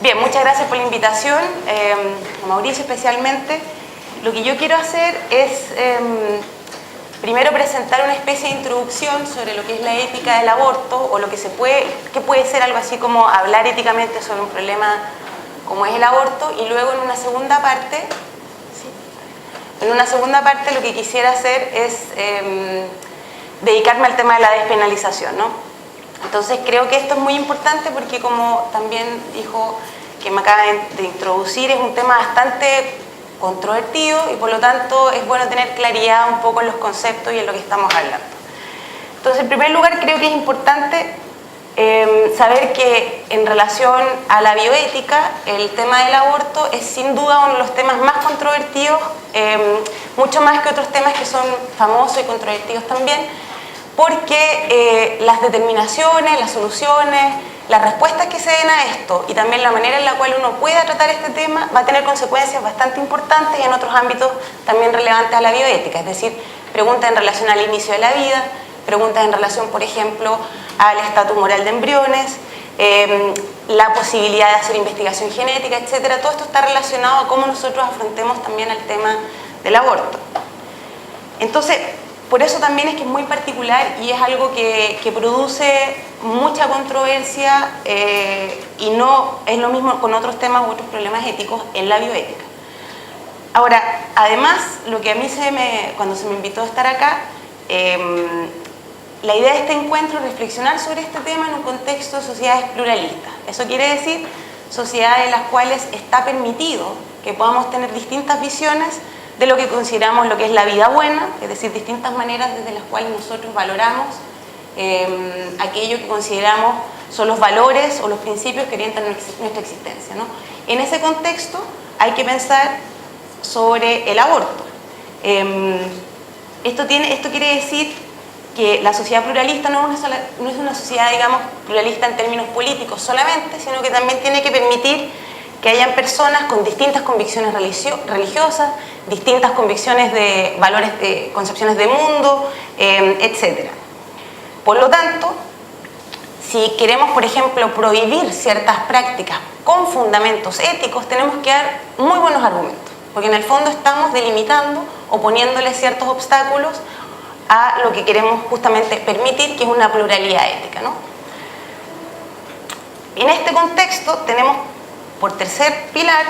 Bien, muchas gracias por la invitación, a Mauricio especialmente. Lo que yo quiero hacer es primero presentar una especie de introducción sobre lo que es la ética del aborto, o lo que puede ser algo así como hablar éticamente sobre un problema como es el aborto, y luego en una segunda parte, lo que quisiera hacer es dedicarme al tema de la despenalización, ¿no? Entonces creo que esto es muy importante porque, como también dijo que me acaba de introducir, es un tema bastante controvertido y por lo tanto es bueno tener claridad un poco en los conceptos y en lo que estamos hablando. Entonces, en primer lugar, creo que es importante saber que en relación a la bioética, el tema del aborto es sin duda uno de los temas más controvertidos, mucho más que otros temas que son famosos y controvertidos también, porque las determinaciones, las soluciones, las respuestas que se den a esto y también la manera en la cual uno pueda tratar este tema va a tener consecuencias bastante importantes en otros ámbitos también relevantes a la bioética, es decir, preguntas en relación al inicio de la vida, preguntas en relación, por ejemplo, al estatus moral de embriones, la posibilidad de hacer investigación genética, etcétera. Todo esto está relacionado a cómo nosotros afrontemos también el tema del aborto. Entonces, por eso también es que es muy particular y es algo que produce mucha controversia y no es lo mismo con otros temas u otros problemas éticos en la bioética. Ahora, además, lo que a mí cuando se me invitó a estar acá, la idea de este encuentro es reflexionar sobre este tema en un contexto de sociedades pluralistas. Eso quiere decir sociedades en las cuales está permitido que podamos tener distintas visiones de lo que consideramos lo que es la vida buena, es decir, distintas maneras desde las cuales nosotros valoramos aquello que consideramos son los valores o los principios que orientan nuestra existencia, ¿no? En ese contexto hay que pensar sobre el aborto. Esto quiere decir que la sociedad pluralista no es una sociedad, digamos, pluralista en términos políticos solamente, sino que también tiene que permitir que hayan personas con distintas convicciones religiosas, distintas convicciones de valores, concepciones de mundo, etc. Por lo tanto, si queremos, por ejemplo, prohibir ciertas prácticas con fundamentos éticos, tenemos que dar muy buenos argumentos, porque en el fondo estamos delimitando o poniéndole ciertos obstáculos a lo que queremos justamente permitir, que es una pluralidad ética, ¿no? En este contexto tenemos, por tercer pilar,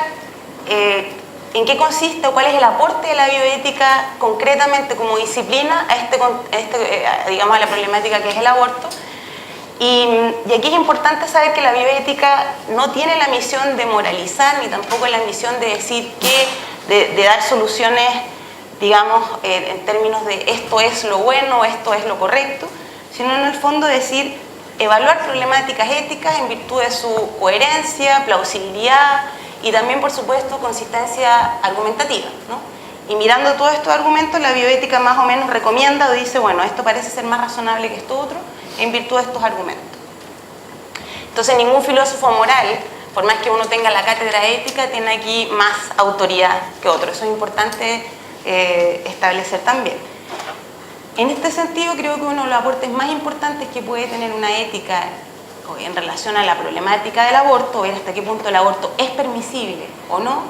en qué consiste o cuál es el aporte de la bioética concretamente como disciplina digamos, a la problemática que es el aborto. Y aquí es importante saber que la bioética no tiene la misión de moralizar ni tampoco la misión de decir de dar soluciones, digamos, en términos de esto es lo bueno, esto es lo correcto, sino en el fondo decir evaluar problemáticas éticas en virtud de su coherencia, plausibilidad y también, por supuesto, consistencia argumentativa, ¿no? Y mirando todos estos argumentos, la bioética más o menos recomienda o dice, bueno, esto parece ser más razonable que esto otro en virtud de estos argumentos. Entonces, ningún filósofo moral, por más que uno tenga la cátedra ética, tiene aquí más autoridad que otro. Eso es importante establecer también. En este sentido, creo que uno de los aportes más importantes que puede tener una ética en relación a la problemática del aborto, ver hasta qué punto el aborto es permisible o no,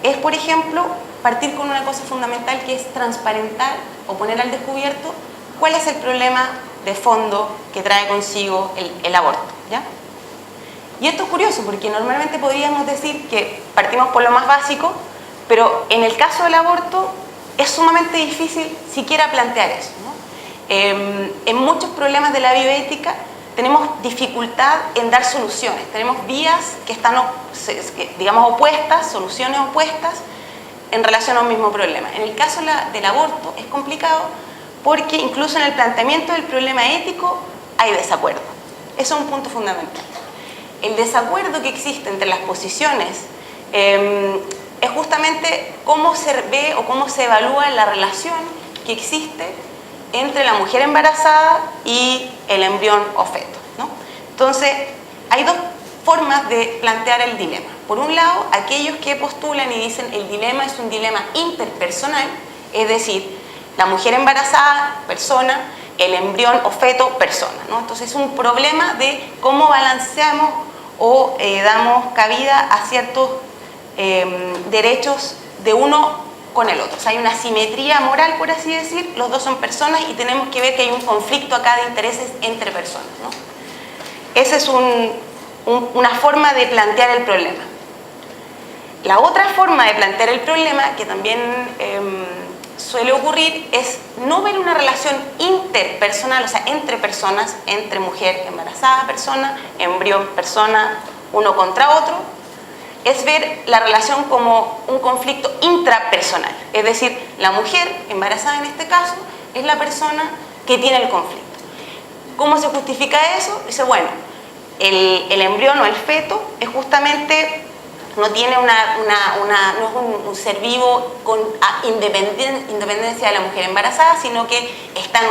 es, por ejemplo, partir con una cosa fundamental que es transparentar o poner al descubierto cuál es el problema de fondo que trae consigo el aborto, ¿ya? Y esto es curioso porque normalmente podríamos decir que partimos por lo más básico, pero en el caso del aborto es sumamente difícil siquiera plantear eso, ¿no? En muchos problemas de la bioética tenemos dificultad en dar soluciones, tenemos vías que están, digamos, opuestas, soluciones opuestas en relación a un mismo problema. En el caso del aborto es complicado porque incluso en el planteamiento del problema ético hay desacuerdo. Eso es un punto fundamental. El desacuerdo que existe entre las posiciones es justamente cómo se ve o cómo se evalúa la relación que existe entre la mujer embarazada y el embrión o feto, ¿no? Entonces, hay dos formas de plantear el dilema. Por un lado, aquellos que postulan y dicen el dilema es un dilema interpersonal, es decir, la mujer embarazada, persona, el embrión o feto, persona, ¿no? Entonces, es un problema de cómo balanceamos o damos cabida a ciertos derechos de uno con el otro. O sea, hay una simetría moral, por así decir, los dos son personas y tenemos que ver que hay un conflicto acá de intereses entre personas, ¿no? Esa es una forma de plantear el problema. La otra forma de plantear el problema, que también suele ocurrir, es no ver una relación interpersonal, o sea, entre personas, entre mujer embarazada, persona, embrión, persona, uno contra otro, es ver la relación como un conflicto intrapersonal. Es decir, la mujer embarazada en este caso es la persona que tiene el conflicto. ¿Cómo se justifica eso? Dice, bueno, el embrión o el feto es justamente, no tiene no es un ser vivo con independencia de la mujer embarazada, sino que está en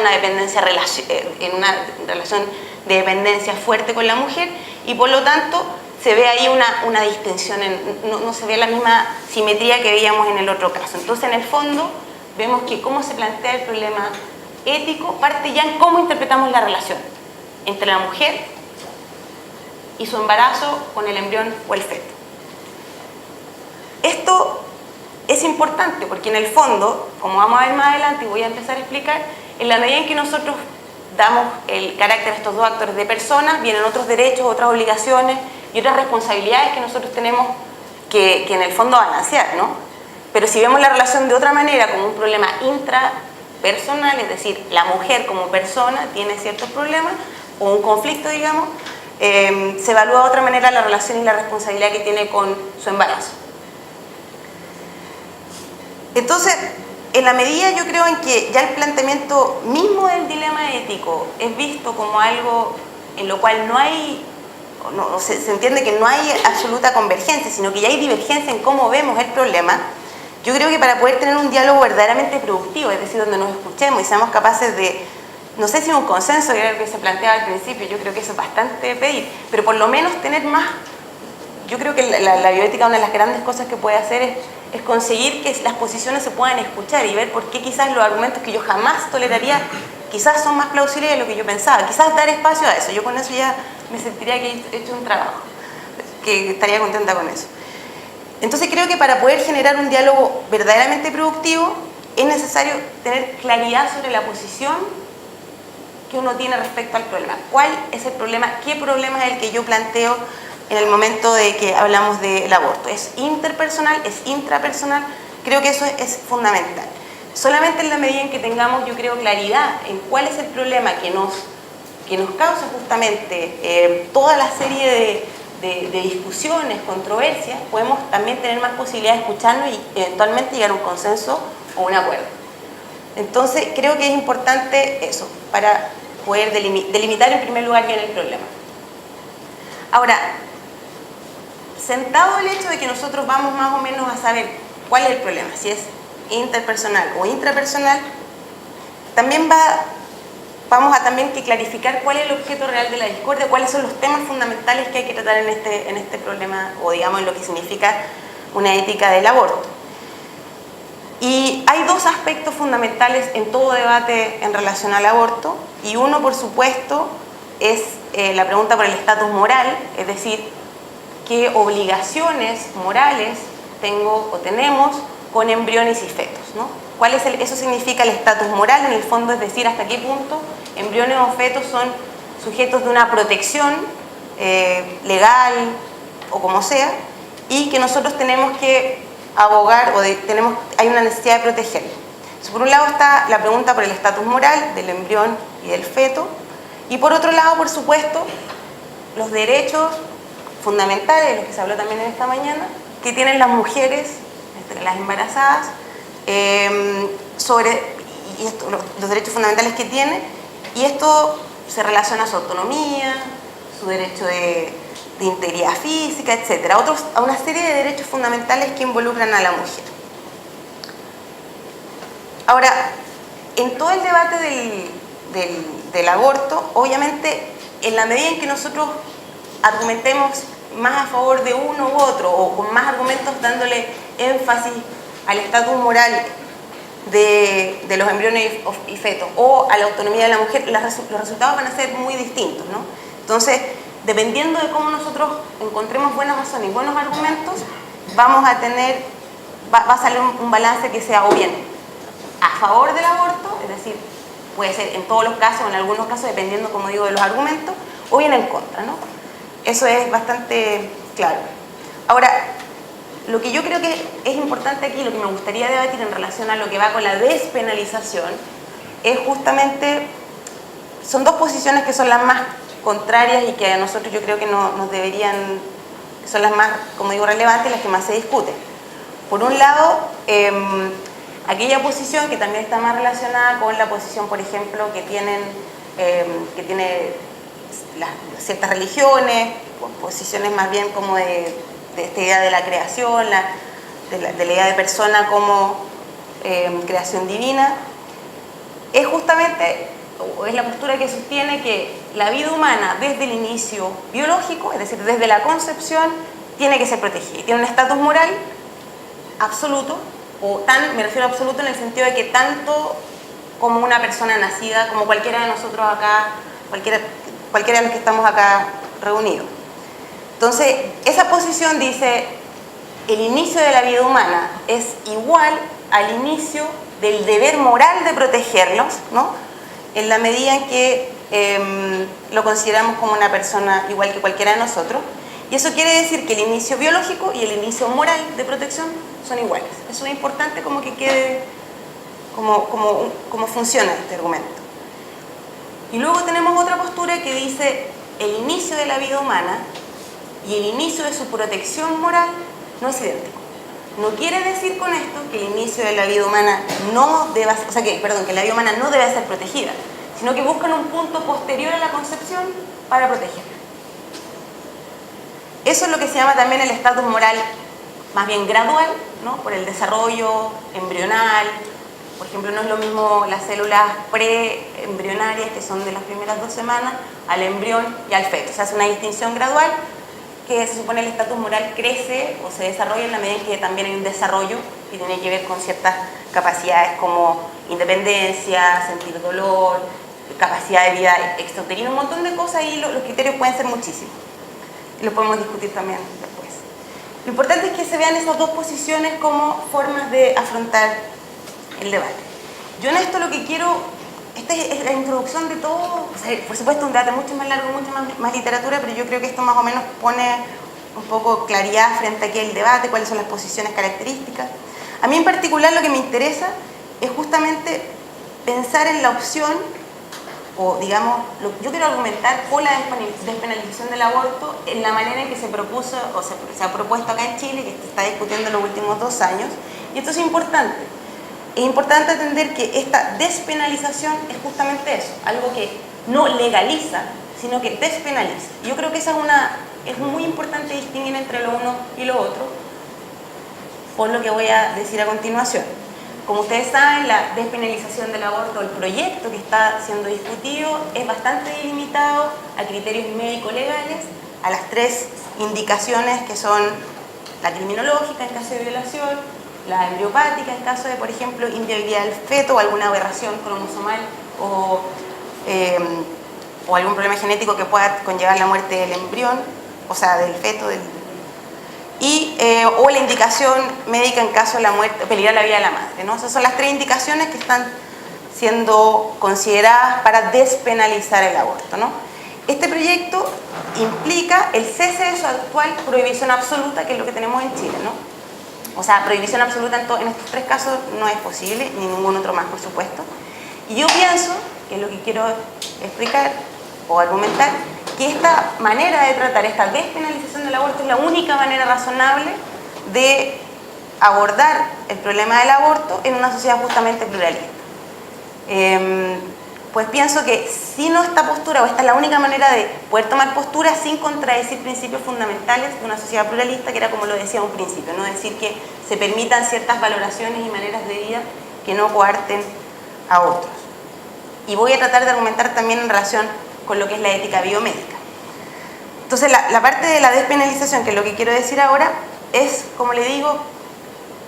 una relación de dependencia fuerte con la mujer y por lo tanto se ve ahí una distinción, no se ve la misma simetría que veíamos en el otro caso. Entonces, en el fondo, vemos que cómo se plantea el problema ético parte ya en cómo interpretamos la relación entre la mujer y su embarazo con el embrión o el feto. Esto es importante porque en el fondo, como vamos a ver más adelante y voy a empezar a explicar, en la medida en que nosotros damos el carácter a estos dos actores de personas, vienen otros derechos, otras obligaciones y otras responsabilidades que nosotros tenemos que en el fondo balancear, ¿no? Pero si vemos la relación de otra manera, como un problema intrapersonal, es decir, la mujer como persona tiene ciertos problemas, o un conflicto, digamos, se evalúa de otra manera la relación y la responsabilidad que tiene con su embarazo. Entonces, en la medida yo creo en que ya el planteamiento mismo del dilema ético es visto como algo en lo cual se entiende que no hay absoluta convergencia, sino que ya hay divergencia en cómo vemos el problema, yo creo que para poder tener un diálogo verdaderamente productivo, es decir, donde nos escuchemos y seamos capaces de, no sé si un consenso, que era lo que se planteaba al principio, yo creo que eso es bastante pedir, pero por lo menos tener más. Yo creo que la bioética, una de las grandes cosas que puede hacer es conseguir que las posiciones se puedan escuchar y ver por qué quizás los argumentos que yo jamás toleraría quizás son más plausibles de lo que yo pensaba. Quizás dar espacio a eso. Yo con eso ya me sentiría que he hecho un trabajo, que estaría contenta con eso. Entonces creo que para poder generar un diálogo verdaderamente productivo es necesario tener claridad sobre la posición que uno tiene respecto al problema. ¿Cuál es el problema? ¿Qué problema es el que yo planteo en el momento de que hablamos del aborto? ¿Es interpersonal? ¿Es intrapersonal? Creo que eso es fundamental. Solamente en la medida en que tengamos, yo creo, claridad en cuál es el problema que nos causa justamente toda la serie de discusiones, controversias, podemos también tener más posibilidad de escucharnos y eventualmente llegar a un consenso o un acuerdo. Entonces, creo que es importante eso, para poder delimitar en primer lugar bien el problema. Ahora, sentado el hecho de que nosotros vamos más o menos a saber cuál es el problema, si es interpersonal o intrapersonal, también vamos a también que clarificar cuál es el objeto real de la discordia, cuáles son los temas fundamentales que hay que tratar en este problema, o digamos en lo que significa una ética del aborto. Y hay dos aspectos fundamentales en todo debate en relación al aborto, y uno, por supuesto, es la pregunta por el estatus moral, es decir, qué obligaciones morales tengo o tenemos con embriones y fetos, ¿no? Eso significa el estatus moral, en el fondo, es decir, hasta qué punto embriones o fetos son sujetos de una protección legal o como sea, y que nosotros tenemos que abogar hay una necesidad de protegerlo. Entonces, por un lado está la pregunta por el estatus moral del embrión y del feto, y por otro lado, por supuesto, los derechos fundamentales, de los que se habló también en esta mañana, que tienen las mujeres, las embarazadas, los derechos fundamentales que tienen, y esto se relaciona a su autonomía, su derecho de integridad física, etc. A una serie de derechos fundamentales que involucran a la mujer. Ahora, en todo el debate del aborto, obviamente, en la medida en que nosotros argumentemos más a favor de uno u otro, o con más argumentos dándole énfasis al estatus moral de los embriones y fetos, o a la autonomía de la mujer, los resultados van a ser muy distintos, ¿no? Entonces, dependiendo de cómo nosotros encontremos buenas razones y buenos argumentos, vamos a tener, va a salir un balance que sea o bien a favor del aborto, es decir, puede ser en todos los casos, en algunos casos, dependiendo, como digo, de los argumentos, o bien en contra, ¿no? Eso es bastante claro. Ahora, lo que yo creo que es importante aquí, lo que me gustaría debatir en relación a lo que va con la despenalización, es justamente, son dos posiciones que son las más contrarias y que a nosotros yo creo que nos deberían, son las más, como digo, relevantes, las que más se discuten. Por un lado, aquella posición que también está más relacionada con la posición, por ejemplo, que tiene ciertas religiones, posiciones más bien como de esta idea de la creación, de la idea de persona como creación divina, es justamente, o es la postura que sostiene que la vida humana desde el inicio biológico, es decir, desde la concepción, tiene que ser protegida. Tiene un estatus moral absoluto, me refiero a absoluto en el sentido de que tanto como una persona nacida, como cualquiera de nosotros acá, cualquiera de los que estamos acá reunidos. Entonces, esa posición dice, el inicio de la vida humana es igual al inicio del deber moral de protegerlos, ¿no? En la medida en que lo consideramos como una persona igual que cualquiera de nosotros. Y eso quiere decir que el inicio biológico y el inicio moral de protección son iguales. Eso es importante como que quede, como funciona este argumento. Y luego tenemos otra postura que dice, el inicio de la vida humana y el inicio de su protección moral no es idéntico. No quiere decir con esto que el inicio de la vida humana no deba, que la vida humana no debe ser protegida, sino que buscan un punto posterior a la concepción para protegerla. Eso es lo que se llama también el estatus moral más bien gradual, ¿no? Por el desarrollo embrional. Por ejemplo, no es lo mismo las células preembrionarias, que son de las primeras 2 semanas, al embrión y al feto. Se hace una distinción gradual que se supone el estatus moral crece o se desarrolla en la medida en que también hay un desarrollo que tiene que ver con ciertas capacidades como independencia, sentir dolor, capacidad de vida extrauterina, un montón de cosas, y los criterios pueden ser muchísimos. Y lo podemos discutir también después. Lo importante es que se vean esas dos posiciones como formas de afrontar el debate. Yo en esto lo que quiero, esta es la introducción de todo, o sea, por supuesto un debate mucho más largo, mucho más literatura, pero yo creo que esto más o menos pone un poco claridad frente a aquel debate, cuáles son las posiciones características. A mí en particular lo que me interesa es justamente pensar en la opción, o digamos, yo quiero argumentar por la despenalización del aborto en la manera en que se propuso, o se ha propuesto acá en Chile, que se está discutiendo en los últimos 2 años, y esto es importante. Es importante entender que esta despenalización es justamente eso, algo que no legaliza, sino que despenaliza. Yo creo que esa es muy importante distinguir entre lo uno y lo otro, por lo que voy a decir a continuación. Como ustedes saben, la despenalización del aborto, el proyecto que está siendo discutido, es bastante limitado a criterios médico-legales, a las 3 indicaciones que son la criminológica en caso de violación, la embriopática en caso de, por ejemplo, inviabilidad del feto o alguna aberración cromosomal o algún problema genético que pueda conllevar la muerte del embrión, o sea, del feto, o la indicación médica en caso de la muerte, peligrar la vida de la madre, ¿no? Esas son las 3 indicaciones que están siendo consideradas para despenalizar el aborto, ¿no? Este proyecto implica el cese de su actual prohibición absoluta, que es lo que tenemos en Chile, ¿no? O sea, prohibición absoluta en estos 3 casos no es posible, ni ningún otro más, por supuesto. Y yo pienso, que es lo que quiero explicar o argumentar, que esta manera de tratar, esta despenalización del aborto, es la única manera razonable de abordar el problema del aborto en una sociedad justamente pluralista. Pues pienso que si no esta postura, o esta es la única manera de poder tomar postura sin contradecir principios fundamentales de una sociedad pluralista, que era como lo decía un principio, no decir que se permitan ciertas valoraciones y maneras de vida que no coarten a otros. Y voy a tratar de argumentar también en relación con lo que es la ética biomédica. Entonces, la parte de la despenalización, que es lo que quiero decir ahora, es, como le digo,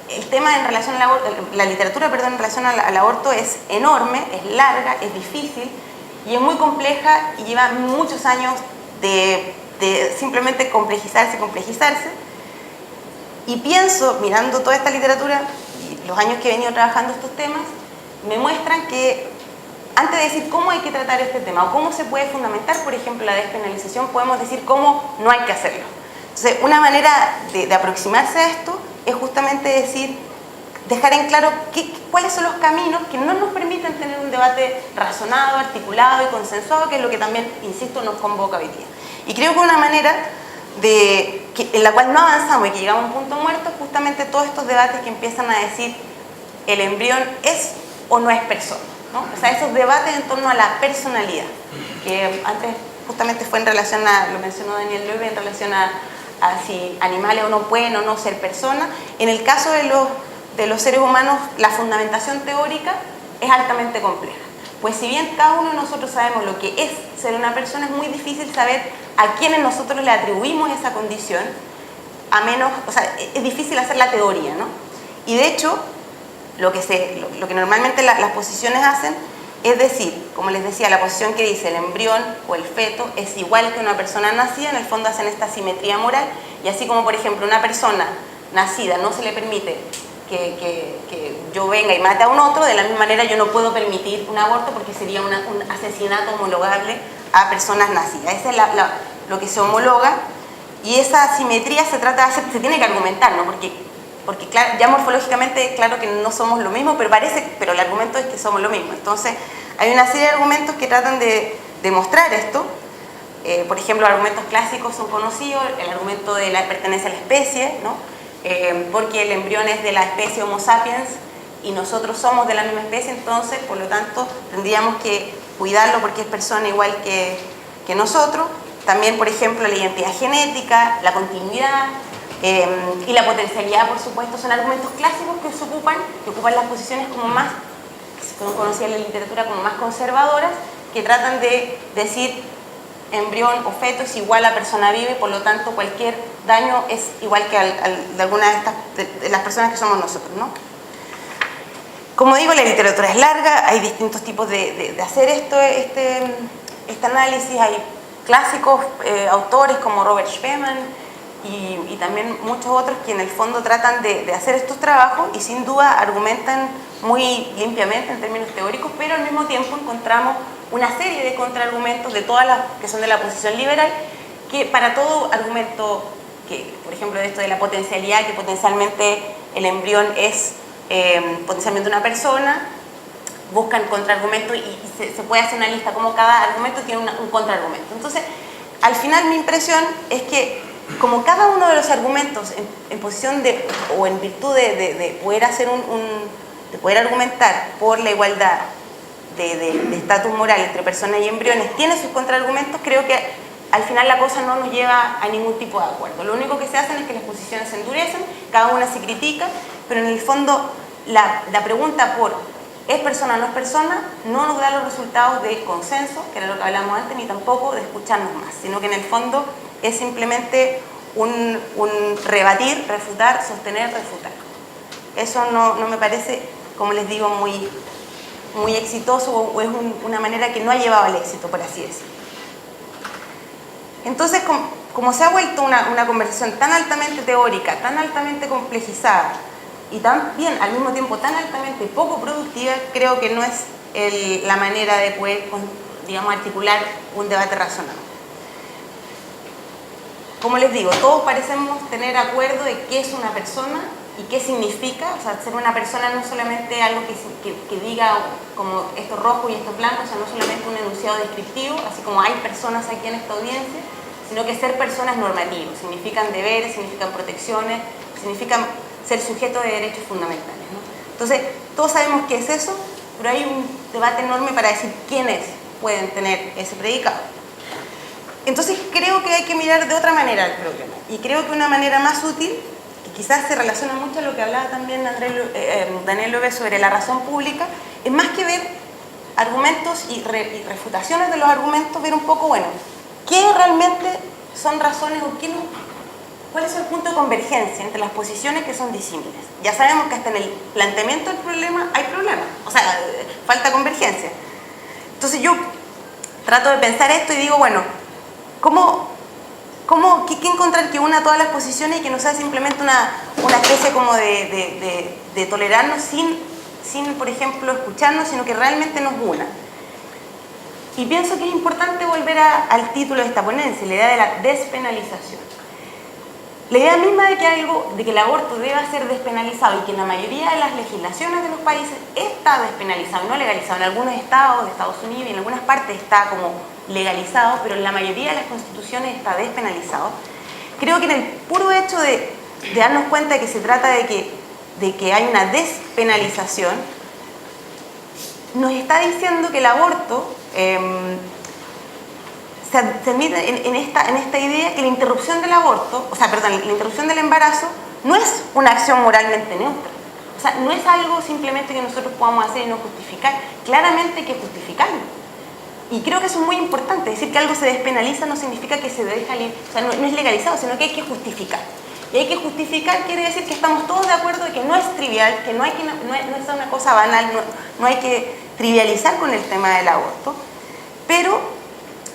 el tema en relación al aborto, la literatura, en relación al aborto es enorme, es larga, es difícil y es muy compleja y lleva muchos años de de simplemente complejizarse, y pienso, mirando toda esta literatura y los años que he venido trabajando estos temas, me muestran que antes de decir cómo hay que tratar este tema o cómo se puede fundamentar, por ejemplo, la despenalización, podemos decir cómo no hay que hacerlo. Entonces, una manera de aproximarse a esto es justamente decir, dejar en claro cuáles son los caminos que no nos permiten tener un debate razonado, articulado y consensuado, que es lo que también, insisto, nos convoca hoy día. Y creo que una manera en la cual no avanzamos y que llegamos a un punto muerto es justamente todos estos debates que empiezan a decir el embrión es o no es persona, ¿no? O sea, esos debates en torno a la personalidad, que antes justamente fue en relación a, lo mencionó Daniel Loewe, en relación a si animales o no pueden o no ser personas. En el caso de los seres humanos, la fundamentación teórica es altamente compleja. Pues si bien cada uno de nosotros sabemos lo que es ser una persona, es muy difícil saber a quiénes nosotros le atribuimos esa condición, a menos, o sea, es difícil hacer la teoría, ¿no? Y de hecho, lo que normalmente las posiciones hacen es decir, como les decía, la posición que dice el embrión o el feto es igual que una persona nacida, en el fondo hacen esta simetría moral, y así como, por ejemplo, una persona nacida no se le permite que yo venga y mate a un otro, de la misma manera yo no puedo permitir un aborto porque sería un asesinato homologable a personas nacidas. Esa es lo que se homologa, y esa simetría se tiene que argumentar, ¿no? Porque claro, ya morfológicamente claro que no somos lo mismo, pero el argumento es que somos lo mismo. Entonces hay una serie de argumentos que tratan de demostrar esto. Por ejemplo, los argumentos clásicos son conocidos, el argumento de la pertenencia a la especie, ¿no? Porque el embrión es de la especie Homo sapiens y nosotros somos de la misma especie, entonces por lo tanto tendríamos que cuidarlo porque es persona igual que nosotros. También, por ejemplo, la identidad genética, la continuidad y la potencialidad, por supuesto, son argumentos clásicos que ocupan las posiciones como más, que se conocían en la literatura como más conservadoras, que tratan de decir embrión o feto es igual a persona viva y por lo tanto cualquier daño es igual que de alguna de las personas que somos nosotros, ¿no? Como digo, la literatura es larga, hay distintos tipos de hacer este análisis. Hay clásicos autores como Robert Spemann y también muchos otros que en el fondo tratan de hacer estos trabajos y sin duda argumentan muy limpiamente en términos teóricos, pero al mismo tiempo encontramos una serie de contraargumentos de todas las que son de la posición liberal, que para todo argumento, que por ejemplo de esto de la potencialidad, que potencialmente el embrión es potencialmente una persona, buscan contraargumentos y se puede hacer una lista como cada argumento tiene un contraargumento. Entonces, al final mi impresión es que como cada uno de los argumentos en posición de, o en virtud de poder hacer de poder argumentar por la igualdad de estatus moral entre personas y embriones tiene sus contraargumentos, creo que al final la cosa no nos lleva a ningún tipo de acuerdo. Lo único que se hacen es que las posiciones se endurecen, cada una se critica, pero en el fondo la pregunta por ¿es persona o no es persona? No nos da los resultados de consenso, que era lo que hablamos antes, ni tampoco de escucharnos más, sino que en el fondo es simplemente un rebatir, refutar, sostener, refutar. Eso no me parece, como les digo, muy exitoso o es una manera que no ha llevado al éxito, por así decirlo. Entonces, como se ha vuelto una conversación tan altamente teórica, tan altamente complejizada y también al mismo tiempo tan altamente poco productiva, creo que no es la manera de poder, digamos, articular un debate razonable. Como les digo, todos parecemos tener acuerdo de qué es una persona y qué significa. O sea, ser una persona no solamente algo que diga como esto es rojo y esto es blanco, o sea, no solamente un enunciado descriptivo, así como hay personas aquí en esta audiencia, sino que ser personas normativos, significan deberes, significan protecciones, significan ser sujetos de derechos fundamentales, ¿no? Entonces, todos sabemos qué es eso, pero hay un debate enorme para decir quiénes pueden tener ese predicado. Entonces, creo que hay que mirar de otra manera el problema, y creo que una manera más útil, que quizás se relaciona mucho a lo que hablaba también Daniel Loewe sobre la razón pública, es más que ver argumentos y refutaciones de los argumentos, ver un poco, bueno, ¿qué realmente son razones o cuál es el punto de convergencia entre las posiciones que son disímiles? Ya sabemos que hasta en el planteamiento del problema hay problemas, o sea, falta convergencia. Entonces yo trato de pensar esto y digo, bueno, ¿cómo ¿qué encontrar que una todas las posiciones y que no sea simplemente una especie como de tolerarnos sin, por ejemplo, escucharnos, sino que realmente nos una? Y pienso que es importante volver al título de esta ponencia, la idea de la despenalización. La idea misma de que el aborto deba ser despenalizado y que en la mayoría de las legislaciones de los países está despenalizado, no legalizado. En algunos estados de Estados Unidos y en algunas partes está como legalizado, pero en la mayoría de las constituciones está despenalizado. Creo que en el puro hecho de darnos cuenta de que se trata de que hay una despenalización, nos está diciendo que el aborto se admite en esta idea que la interrupción del aborto, la interrupción del embarazo no es una acción moralmente neutra. O sea, no es algo simplemente que nosotros podamos hacer y no justificar. Claramente hay que justificarlo. Y creo que eso es muy importante. Decir que algo se despenaliza no significa que se deja libre, o sea, no es legalizado, sino que hay que justificar. Y hay que justificar quiere decir que estamos todos de acuerdo de que no es trivial, que no es una cosa banal, no hay que trivializar con el tema del aborto, pero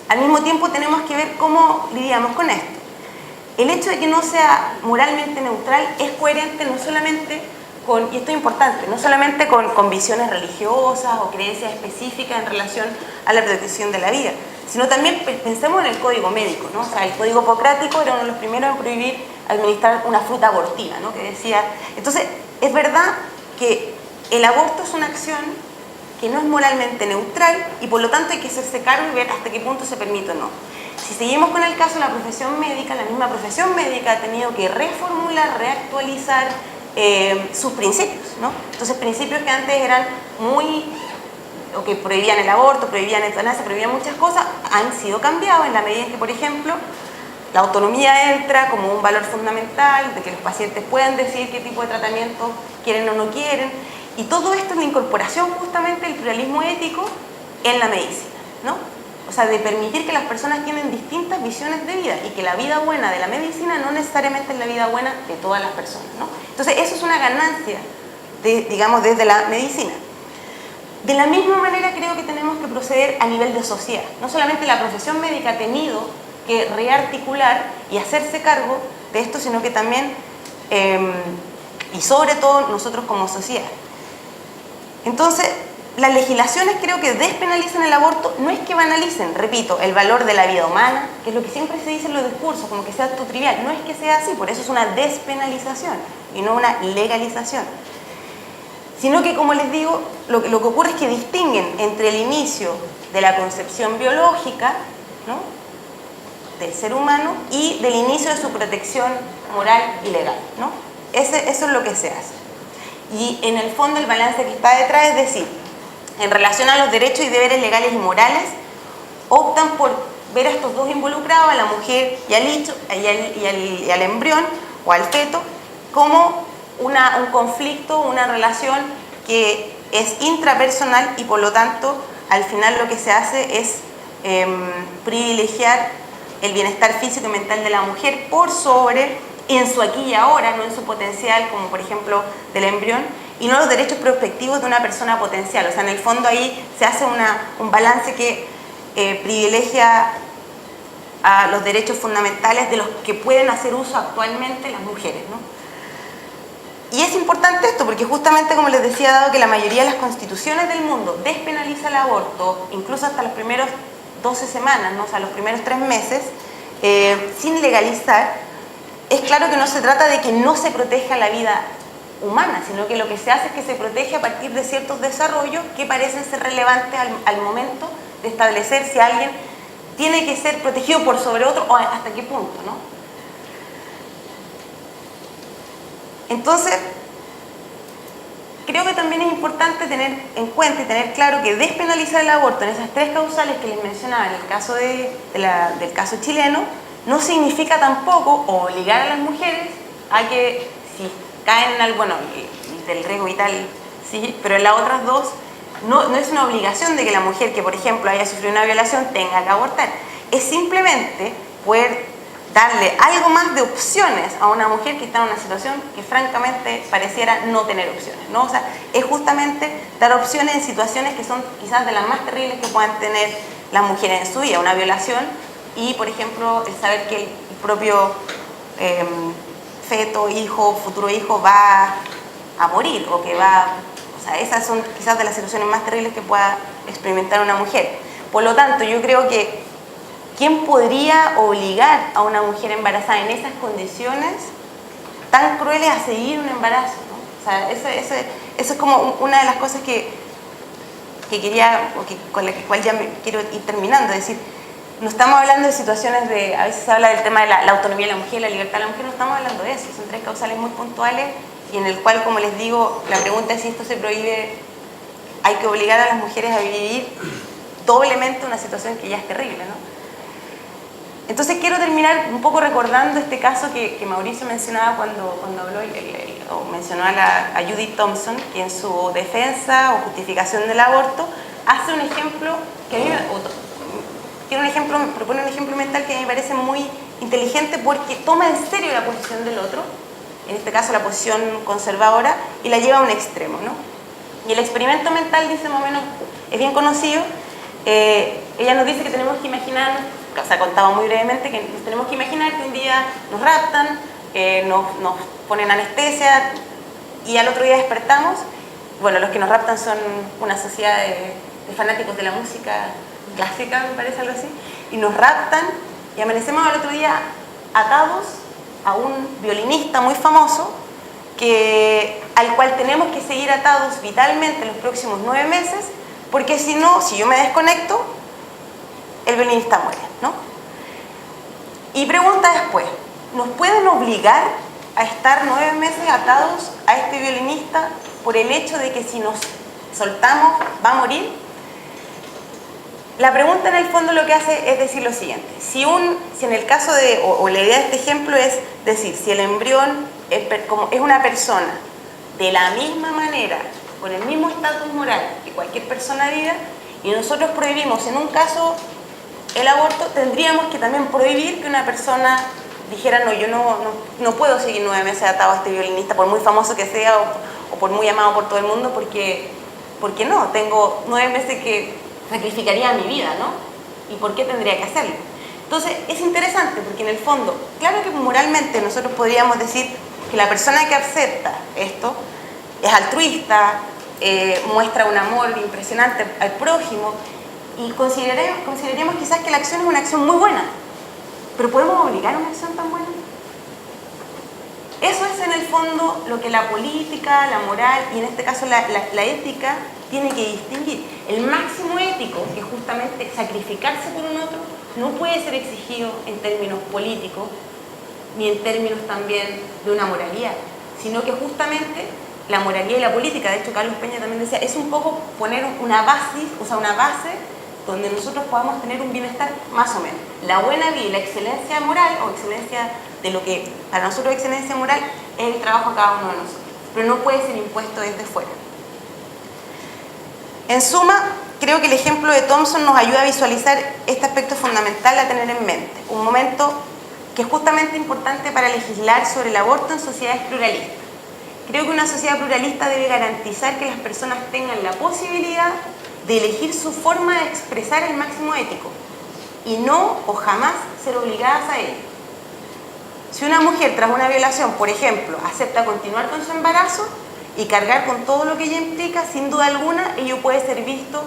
al mismo tiempo tenemos que ver cómo lidiamos con esto. El hecho de que no sea moralmente neutral es coherente no solamente con, y esto es importante, no solamente con visiones religiosas o creencias específicas en relación a la protección de la vida, sino también pensemos en el código médico, ¿no? O sea, el código hipocrático era uno de los primeros en prohibir administrar una fruta abortiva, ¿no? Que decía, entonces, es verdad que el aborto es una acción que no es moralmente neutral y por lo tanto hay que hacerse cargo y ver hasta qué punto se permite o no. Si seguimos con el caso de la profesión médica, la misma profesión médica ha tenido que reformular, reactualizar sus principios, ¿no? Entonces, principios que antes eran o que prohibían el aborto, prohibían la eutanasia, prohibían muchas cosas, han sido cambiados en la medida en que, por ejemplo, la autonomía entra como un valor fundamental, de que los pacientes puedan decidir qué tipo de tratamiento quieren o no quieren, y todo esto es la incorporación justamente del pluralismo ético en la medicina, ¿no? O sea, de permitir que las personas tienen distintas visiones de vida y que la vida buena de la medicina no necesariamente es la vida buena de todas las personas, ¿no? Entonces, eso es una ganancia, digamos, desde la medicina. De la misma manera creo que tenemos que proceder a nivel de sociedad. No solamente la profesión médica ha tenido que rearticular y hacerse cargo de esto, sino que también, y sobre todo, nosotros como sociedad. Entonces, las legislaciones creo que despenalizan el aborto, no es que banalicen, repito, el valor de la vida humana, que es lo que siempre se dice en los discursos, como que sea todo trivial, no es que sea así, por eso es una despenalización y no una legalización. Sino que, como les digo, lo que ocurre es que distinguen entre el inicio de la concepción biológica, ¿no?, del ser humano y del inicio de su protección moral y legal, ¿no? Eso es lo que se hace. Y en el fondo el balance que está detrás es decir, en relación a los derechos y deberes legales y morales, optan por ver a estos dos involucrados, a la mujer y al embrión o al feto, como un conflicto, una relación que es intrapersonal y por lo tanto al final lo que se hace es privilegiar el bienestar físico y mental de la mujer por sobre, en su aquí y ahora, no en su potencial, como por ejemplo del embrión, y no los derechos prospectivos de una persona potencial. O sea, en el fondo ahí se hace un balance que privilegia a los derechos fundamentales de los que pueden hacer uso actualmente las mujeres, ¿no? Y es importante esto porque justamente, como les decía, dado que la mayoría de las constituciones del mundo despenaliza el aborto, incluso hasta las primeras 12 semanas, ¿no? O sea, los primeros 3 meses, sin legalizar, es claro que no se trata de que no se proteja la vida humana, sino que lo que se hace es que se protege a partir de ciertos desarrollos que parecen ser relevantes al momento de establecer si alguien tiene que ser protegido por sobre otro o hasta qué punto, ¿no? Entonces, creo que también es importante tener en cuenta y tener claro que despenalizar el aborto en esas 3 causales que les mencionaba en el caso del caso chileno no significa tampoco obligar a las mujeres a que si caen en algo, bueno, del riesgo vital sí, pero en las otras dos no es una obligación de que la mujer que por ejemplo haya sufrido una violación tenga que abortar, es simplemente poder darle algo más de opciones a una mujer que está en una situación que francamente pareciera no tener opciones, ¿no? O sea, es justamente dar opciones en situaciones que son quizás de las más terribles que puedan tener las mujeres en su vida, una violación y, por ejemplo, el saber que el propio feto, hijo, futuro hijo va a morir o que va... O sea, esas son quizás de las situaciones más terribles que pueda experimentar una mujer. Por lo tanto, yo creo que ¿quién podría obligar a una mujer embarazada en esas condiciones tan crueles a seguir un embarazo, ¿no? O sea, eso es como una de las cosas que quería, con la cual ya me quiero ir terminando. Es decir, no estamos hablando de situaciones de, a veces se habla del tema de la autonomía de la mujer, la libertad de la mujer, no estamos hablando de eso, son tres causales muy puntuales y en el cual, como les digo, la pregunta es si esto se prohíbe, hay que obligar a las mujeres a vivir doblemente una situación que ya es terrible, ¿no? Entonces quiero terminar un poco recordando este caso que Mauricio mencionaba cuando habló o mencionó a Judith Thompson, que en su defensa o justificación del aborto hace un ejemplo que a mí propone un ejemplo mental que a mí me parece muy inteligente porque toma en serio la posición del otro, en este caso la posición conservadora, y la lleva a un extremo, ¿no? Y el experimento mental, dice más o menos, es bien conocido. Ella nos dice que tenemos que imaginar, o sea, contaba muy brevemente que nos tenemos que imaginar que un día nos raptan, nos ponen anestesia y al otro día despertamos. Bueno, los que nos raptan son una sociedad de fanáticos de la música clásica, me parece, algo así, y nos raptan y amanecemos al otro día atados a un violinista muy famoso al cual tenemos que seguir atados vitalmente los próximos 9 meses, porque si no, si yo me desconecto, el violinista muere, ¿no? Y pregunta después, ¿nos pueden obligar a estar 9 meses atados a este violinista por el hecho de que si nos soltamos va a morir? La pregunta en el fondo lo que hace es decir lo siguiente, si en el caso de, o la idea de este ejemplo es decir, si el embrión es una persona de la misma manera, con el mismo estatus moral que cualquier persona viva, y nosotros prohibimos en un caso el aborto, tendríamos que también prohibir que una persona dijera, no, yo no puedo seguir 9 meses atado a este violinista, por muy famoso que sea o por muy amado por todo el mundo, porque no, tengo 9 meses que sacrificaría mi vida, ¿no? ¿Y por qué tendría que hacerlo? Entonces, es interesante porque en el fondo, claro que moralmente nosotros podríamos decir que la persona que acepta esto es altruista, muestra un amor impresionante al prójimo y consideraríamos quizás que la acción es una acción muy buena, pero ¿podemos obligar a una acción tan buena? Eso es en el fondo lo que la política, la moral y en este caso la ética tiene que distinguir. El máximo ético, que es justamente sacrificarse por un otro, no puede ser exigido en términos políticos ni en términos también de una moralidad, sino que justamente la moralidad y la política, de hecho Carlos Peña también decía, es un poco poner una base donde nosotros podamos tener un bienestar más o menos. La buena vida y la excelencia moral o excelencia de lo que para nosotros es excelencia moral es el trabajo de cada uno de nosotros, pero no puede ser impuesto desde fuera. En suma, creo que el ejemplo de Thompson nos ayuda a visualizar este aspecto fundamental a tener en mente, un momento que es justamente importante para legislar sobre el aborto en sociedades pluralistas. Creo que una sociedad pluralista debe garantizar que las personas tengan la posibilidad de elegir su forma de expresar el máximo ético y no o jamás ser obligadas a ello. Si una mujer tras una violación, por ejemplo, acepta continuar con su embarazo y cargar con todo lo que ello implica, sin duda alguna, ello puede ser visto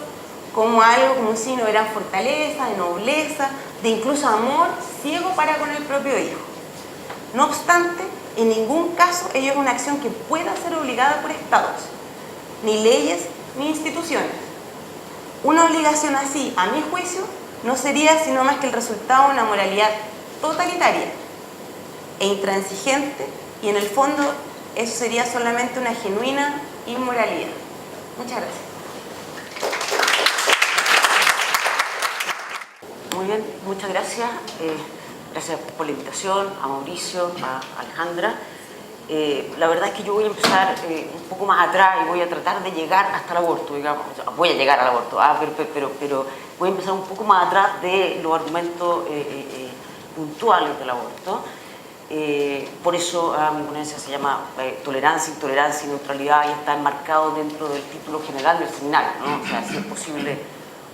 como algo, como un signo de gran fortaleza, de nobleza, de incluso amor ciego para con el propio hijo. No obstante, en ningún caso ello es una acción que pueda ser obligada por estados, ni leyes, ni instituciones. Una obligación así, a mi juicio, no sería sino más que el resultado de una moralidad totalitaria e intransigente, y en el fondo eso sería solamente una genuina inmoralidad. Muchas gracias. Muy bien, muchas gracias. Gracias por la invitación, a Mauricio, a Alejandra. La verdad es que yo voy a empezar un poco más atrás y voy a tratar de llegar hasta el aborto, digamos. O sea, voy a llegar al aborto, pero voy a empezar un poco más atrás de los argumentos puntuales del aborto. Por eso mi ponencia se llama Tolerancia, Intolerancia y Neutralidad y está enmarcado dentro del título general del seminario, ¿no? O sea, si es posible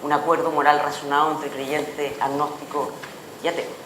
un acuerdo moral razonado entre creyente, agnóstico y ateo.